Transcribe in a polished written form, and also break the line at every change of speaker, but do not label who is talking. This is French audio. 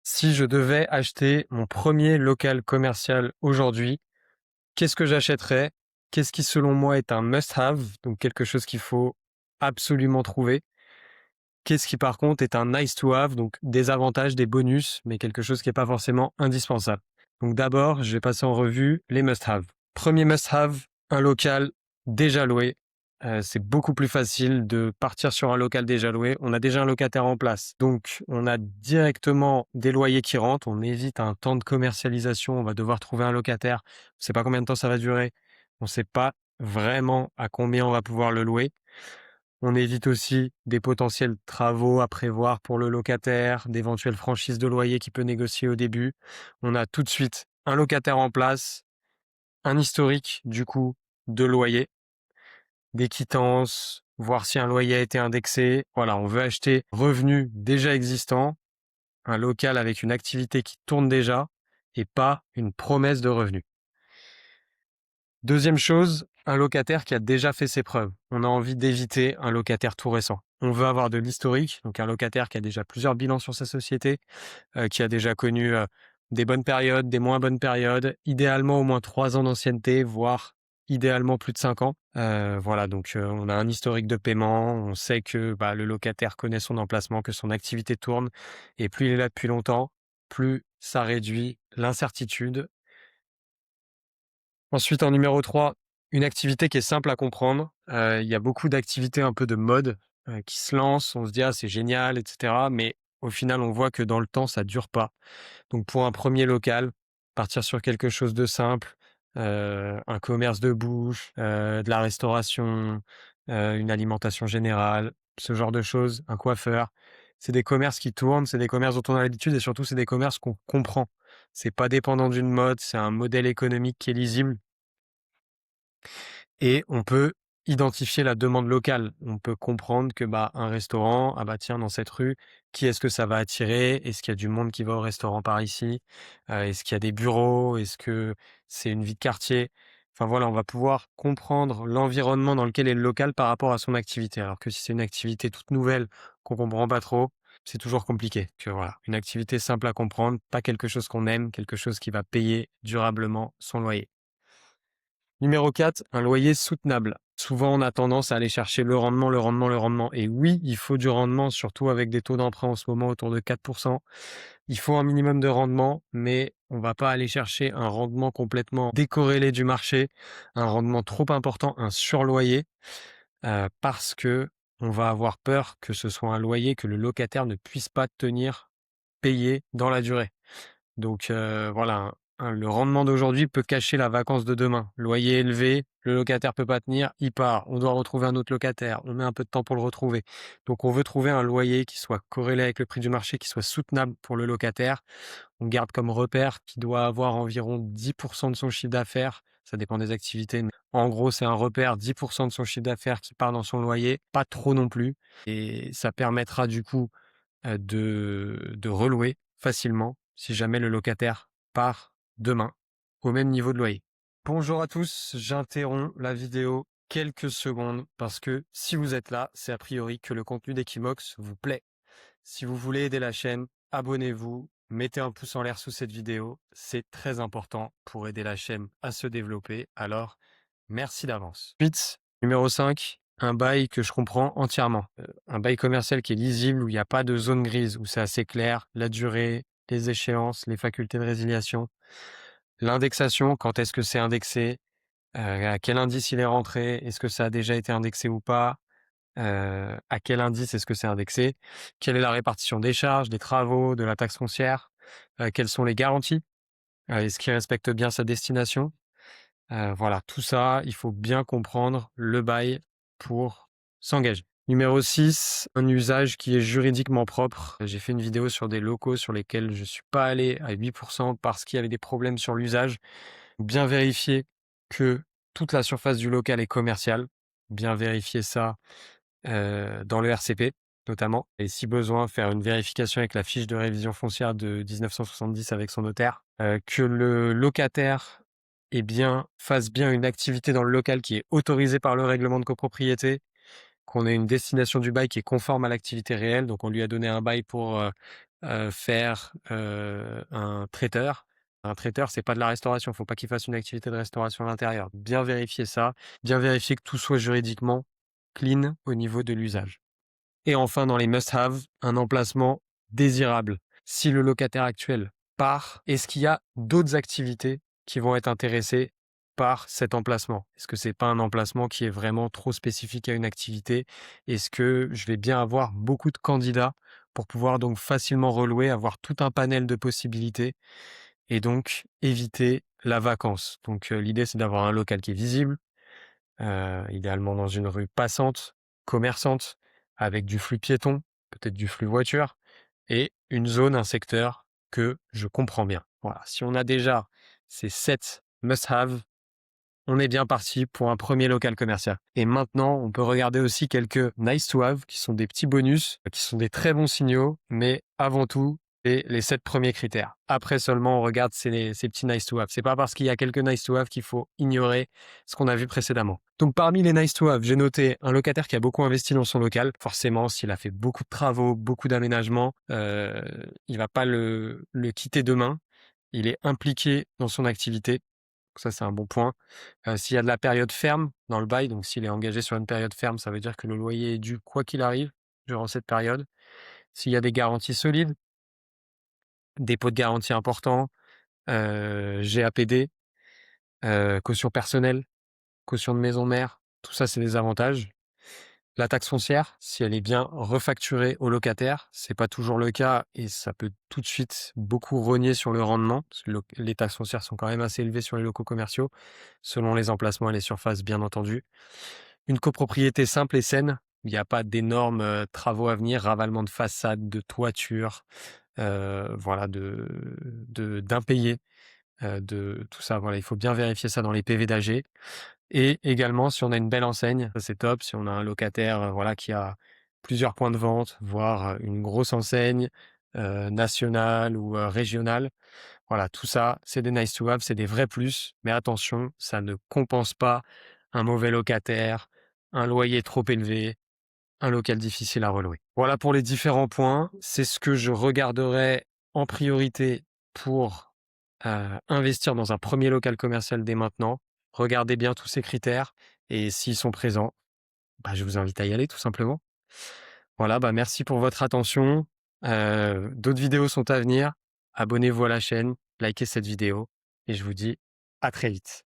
Si je devais acheter mon premier local commercial aujourd'hui, qu'est-ce que j'achèterais? Qu'est-ce qui, selon moi, est un must-have, donc quelque chose qu'il faut absolument trouver? Qu'est-ce qui, par contre, est un nice-to-have, donc des avantages, des bonus, mais quelque chose qui n'est pas forcément indispensable? Donc d'abord, je vais passer en revue les must-have. Premier must-have, un local déjà loué. C'est beaucoup plus facile de partir sur un local déjà loué. On a déjà un locataire en place, donc on a directement des loyers qui rentrent. On évite un temps de commercialisation. On va devoir trouver un locataire. On ne sait pas combien de temps ça va durer. On ne sait pas vraiment à combien on va pouvoir le louer. On évite aussi des potentiels travaux à prévoir pour le locataire, d'éventuelles franchises de loyer qu'il peut négocier au début. On a tout de suite un locataire en place, un historique du coup de loyer, des quittances, voir si un loyer a été indexé. Voilà, on veut acheter revenu déjà existant, un local avec une activité qui tourne déjà et pas une promesse de revenu. Deuxième chose, un locataire qui a déjà fait ses preuves. On a envie d'éviter un locataire tout récent. On veut avoir de l'historique, donc un locataire qui a déjà plusieurs bilans sur sa société, qui a déjà connu des bonnes périodes, des moins bonnes périodes, idéalement au moins 3 ans d'ancienneté, voire idéalement plus de 5 ans. Voilà, donc on a un historique de paiement, on sait que le locataire connaît son emplacement, que son activité tourne, et plus il est là depuis longtemps, plus ça réduit l'incertitude. Ensuite, en numéro 3, une activité qui est simple à comprendre. Il y a beaucoup d'activités un peu de mode qui se lancent. On se dit: «Ah, c'est génial» et cetera, mais au final, on voit que dans le temps, ça dure pas. Donc pour un premier local, partir sur quelque chose de simple, un commerce de bouche, de la restauration, une alimentation générale, ce genre de choses, un coiffeur. C'est des commerces qui tournent, c'est des commerces dont on a l'habitude et surtout, c'est des commerces qu'on comprend. C'est pas dépendant d'une mode, c'est un modèle économique qui est lisible et on peut identifier la demande locale. On peut comprendre que, un restaurant, ah tiens, dans cette rue, qui est-ce que ça va attirer? Est-ce qu'il y a du monde qui va au restaurant par ici? Est-ce qu'il y a des bureaux? Est-ce que c'est une vie de quartier? Enfin voilà, on va pouvoir comprendre l'environnement dans lequel est le local par rapport à son activité. Alors que si c'est une activité toute nouvelle qu'on comprend pas trop, c'est toujours compliqué. Que voilà, une activité simple à comprendre, pas quelque chose qu'on aime, quelque chose qui va payer durablement son loyer. Numéro 4, un loyer soutenable. Souvent, on a tendance à aller chercher le rendement, le rendement, le rendement. Et oui, il faut du rendement, surtout avec des taux d'emprunt en ce moment autour de 4%. Il faut un minimum de rendement, mais on va pas aller chercher un rendement complètement décorrélé du marché, un rendement trop important, un surloyer, parce que on va avoir peur que ce soit un loyer que le locataire ne puisse pas tenir payé dans la durée. Donc voilà, le rendement d'aujourd'hui peut cacher la vacance de demain. Loyer élevé, le locataire peut pas tenir, il part. On doit retrouver un autre locataire. On met un peu de temps pour le retrouver. Donc on veut trouver un loyer qui soit corrélé avec le prix du marché, qui soit soutenable pour le locataire. On garde comme repère qu'il doit avoir environ 10% de son chiffre d'affaires. Ça dépend des activités, mais en gros, c'est un repère, 10% de son chiffre d'affaires qui part dans son loyer, pas trop non plus. Et ça permettra du coup de relouer facilement si jamais le locataire part demain au même niveau de loyer. Bonjour à tous, j'interromps la vidéo quelques secondes parce que si vous êtes là, c'est a priori que le contenu d'Equimox vous plaît. Si vous voulez aider la chaîne, abonnez-vous, mettez un pouce en l'air sous cette vidéo, c'est très important pour aider la chaîne à se développer, alors merci d'avance. Ensuite, numéro 5, un bail que je comprends entièrement. Un bail commercial qui est lisible, où il n'y a pas de zone grise, où c'est assez clair, la durée, les échéances, les facultés de résiliation, l'indexation, quand est-ce que c'est indexé, à quel indice il est rentré, est-ce que ça a déjà été indexé ou pas, à quel indice est-ce que c'est indexé, quelle est la répartition des charges, des travaux, de la taxe foncière, quelles sont les garanties, est-ce qu'il respecte bien sa destination. Voilà, tout ça, il faut bien comprendre le bail pour s'engager. Numéro 6, un usage qui est juridiquement propre. J'ai fait une vidéo sur des locaux sur lesquels je suis pas allé à 8% parce qu'il y avait des problèmes sur l'usage. Bien vérifier que toute la surface du local est commerciale. Bien vérifier ça dans le RCP notamment. Et si besoin, faire une vérification avec la fiche de révision foncière de 1970 avec son notaire. Que le locataire fasse bien une activité dans le local qui est autorisée par le règlement de copropriété, qu'on ait une destination du bail qui est conforme à l'activité réelle. Donc on lui a donné un bail pour faire, un traiteur. Un traiteur, c'est pas de la restauration, faut pas qu'il fasse une activité de restauration à l'intérieur. Bien vérifier ça, bien vérifier que tout soit juridiquement clean au niveau de l'usage. Et enfin, dans les must-have, un emplacement désirable. Si le locataire actuel part, est-ce qu'il y a d'autres activités qui vont être intéressées par cet emplacement? Est-ce que c'est pas un emplacement qui est vraiment trop spécifique à une activité? Est-ce que je vais bien avoir beaucoup de candidats pour pouvoir donc facilement relouer, avoir tout un panel de possibilités et donc éviter la vacance? Donc l'idée, c'est d'avoir un local qui est visible, idéalement dans une rue passante, commerçante, avec du flux piéton, peut-être du flux voiture, et une zone, un secteur que je comprends bien. Voilà, si on a déjà ces 7 must-have, on est bien parti pour un premier local commercial. Et maintenant, on peut regarder aussi quelques nice to have, qui sont des petits bonus, qui sont des très bons signaux, mais avant tout, c'est les 7 premiers critères. Après seulement, on regarde ces petits nice to have. C'est pas parce qu'il y a quelques nice to have qu'il faut ignorer ce qu'on a vu précédemment. Donc parmi les nice to have, j'ai noté un locataire qui a beaucoup investi dans son local. Forcément, s'il a fait beaucoup de travaux, beaucoup d'aménagements, il va pas le quitter demain. Il est impliqué dans son activité. Ça, c'est un bon point. S'il y a de la période ferme dans le bail, donc s'il est engagé sur une période ferme, ça veut dire que le loyer est dû quoi qu'il arrive durant cette période. S'il y a des garanties solides, dépôt de garantie important, GAPD, caution personnelle, caution de maison mère, tout ça, c'est des avantages. La taxe foncière, si elle est bien refacturée au locataire, c'est pas toujours le cas et ça peut tout de suite beaucoup rogner sur le rendement, parce que les taxes foncières sont quand même assez élevées sur les locaux commerciaux, selon les emplacements et les surfaces, bien entendu. Une copropriété simple et saine, il n'y a pas d'énormes travaux à venir, ravalement de façade, de toiture, voilà, d'impayés, de tout ça. Voilà, il faut bien vérifier ça dans les PV d'AG. Et également, si on a une belle enseigne, ça c'est top. Si on a un locataire, voilà, qui a plusieurs points de vente, voire une grosse enseigne nationale ou régionale, voilà, tout ça, c'est des nice to have, c'est des vrais plus. Mais attention, ça ne compense pas un mauvais locataire, un loyer trop élevé, un local difficile à relouer. Voilà pour les différents points. C'est ce que je regarderai en priorité pour investir dans un premier local commercial dès maintenant. Regardez bien tous ces critères et s'ils sont présents, bah, je vous invite à y aller tout simplement. Voilà, bah, merci pour votre attention. D'autres vidéos sont à venir. Abonnez-vous à la chaîne, likez cette vidéo et je vous dis à très vite.